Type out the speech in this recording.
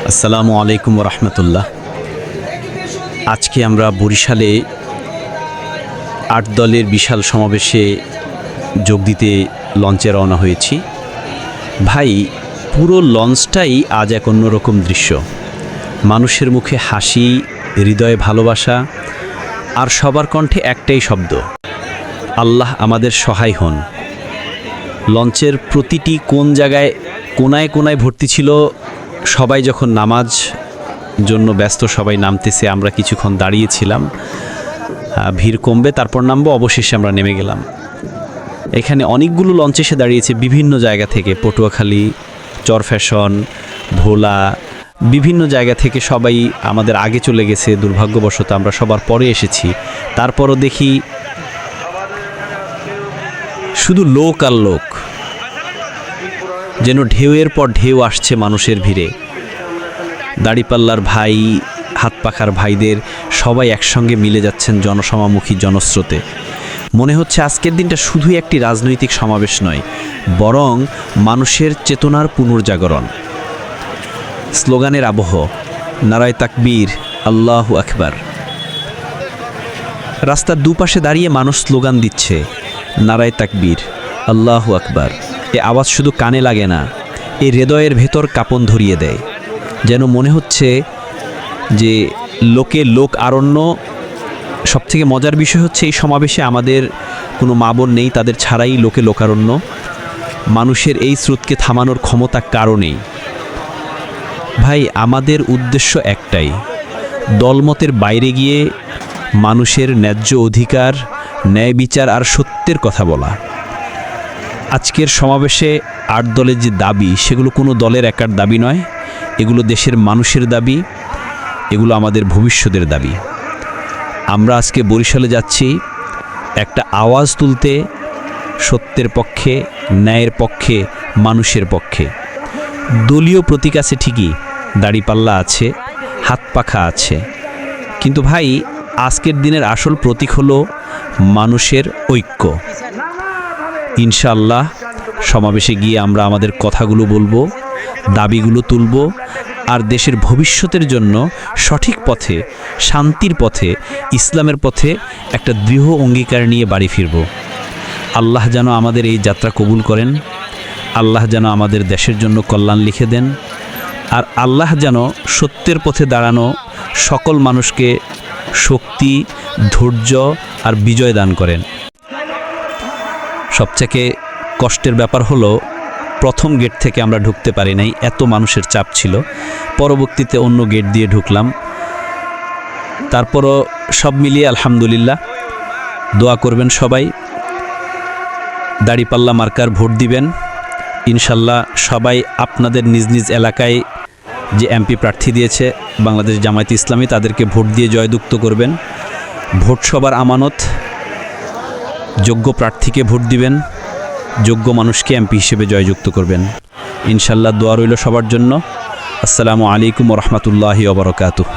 আসসালামু আলাইকুম রহমতুল্লাহ। আজকে আমরা বরিশালে ৮ দলের বিশাল সমাবেশে যোগ দিতে লঞ্চে রওনা হয়েছি। ভাই, পুরো লঞ্চটাই আজ এক অন্যরকম দৃশ্য। মানুষের মুখে হাসি, হৃদয়ে ভালোবাসা, আর সবার কণ্ঠে একটাই শব্দ, আল্লাহ আমাদের সহায় হন। লঞ্চের প্রতিটি কোন জায়গায় কোনায় কোনায় ভর্তি ছিল। সবাই যখন নামাজ জন্য ব্যস্ত, সবাই নামতেছে, আমরা কিছুক্ষণ দাঁড়িয়েছিলাম, ভিড় কমবে তারপর নামবো। অবশেষে আমরা নেমে গেলাম। এখানে অনেকগুলো লঞ্চ এসে দাঁড়িয়েছে বিভিন্ন জায়গা থেকে, পটুয়াখালী, চরফ্যাশন, ভোলা, বিভিন্ন জায়গা থেকে সবাই আমাদের আগে চলে গেছে। দুর্ভাগ্যবশত আমরা সবার পরে এসেছি। তারপরও দেখি শুধু লোক আর লোক, যেন ঢেউয়ের পর ঢেউ আসছে মানুষের ভিড়ে। দাড়িপাল্লার ভাই, হাত পাখার ভাইদের সবাই একসঙ্গে মিলে যাচ্ছেন জনসমামুখী জনস্রোতে। মনে হচ্ছে আজকের দিনটা শুধুই একটি রাজনৈতিক সমাবেশ নয়, বরং মানুষের চেতনার পুনর্জাগরণ। স্লোগানের আবহ, নারায়ে তাকবীর, আল্লাহু আকবার। রাস্তার দুপাশে দাঁড়িয়ে মানুষ স্লোগান দিচ্ছে, নারায়ে তাকবীর, আল্লাহু আকবার। এ আওয়াজ শুধু কানে লাগে না, এ হৃদয়ের ভেতর কাঁপন ধরিয়ে দেয়। যেন মনে হচ্ছে যে লোকে লোক আরণ্য। সবথেকে মজার বিষয় হচ্ছে এই সমাবেশে আমাদের কোনো মা বোন নেই, তাদের ছাড়াই লোকে লোকারণ্য। মানুষের এই স্রোতকে থামানোর ক্ষমতা কারও নেই। ভাই, আমাদের উদ্দেশ্য একটাই, দলমতের বাইরে গিয়ে মানুষের ন্যায্য অধিকার, ন্যায় বিচার আর সত্যের কথা বলা। আজকের সমাবেশে ৮ দলের যে দাবি, সেগুলো কোনো দলের একার দাবি নয়, এগুলো দেশের মানুষের দাবি, এগুলো আমাদের ভবিষ্যতের দাবি। আমরা আজকে বরিশালে যাচ্ছি একটা আওয়াজ তুলতে, সত্যের পক্ষে, ন্যায়ের পক্ষে, মানুষের পক্ষে। দলীয় প্রতীক আছে ঠিকই, দাড়িপাল্লা আছে, হাত পাখা আছে, কিন্তু ভাই আজকের দিনের আসল প্রতীক হলো মানুষের ঐক্য। ইনশাআল্লাহ সমাবেশে গিয়ে আমরা আমাদের কথাগুলো বলবো, দাবিগুলো তুলব, আর দেশের ভবিষ্যতের জন্য সঠিক পথে, শান্তির পথে, ইসলামের পথে একটা দৃঢ় অঙ্গীকার নিয়ে বাড়ি ফিরব। আল্লাহ যেন আমাদের এই যাত্রা কবুল করেন, আল্লাহ যেন আমাদের দেশের জন্য কল্যাণ লিখে দেন, আর আল্লাহ যেন সত্যের পথে দাঁড়ানো সকল মানুষকে শক্তি, ধৈর্য আর বিজয় দান করেন। সবথেকে কষ্টের ব্যাপার হলো প্রথম গেট থেকে আমরা ঢুকতে পারি নাই, এত মানুষের চাপ ছিল। পরবর্তীতে অন্য গেট দিয়ে ঢুকলাম। তারপরও সব মিলিয়ে আলহামদুলিল্লাহ। দোয়া করবেন সবাই, দাড়িপাল্লা মার্কার ভোট দিবেন। ইনশাল্লাহ সবাই আপনাদের নিজ নিজ এলাকায় যে এমপি প্রার্থী দিয়েছে বাংলাদেশ জামায়াতে ইসলামী, তাদেরকে ভোট দিয়ে জয়যুক্ত করবেন। ভোট সবার আমানত, যোগ্য প্রার্থীকে ভোট দিবেন, যোগ্য মানুষকে এমপি হিসেবে জয়যুক্ত করবেন। ইনশাল্লাহ দোয়া রইল সবার জন্য। আসসালামু আলাইকুম ওয়া রাহমাতুল্লাহি ওয়া বারাকাতুহু।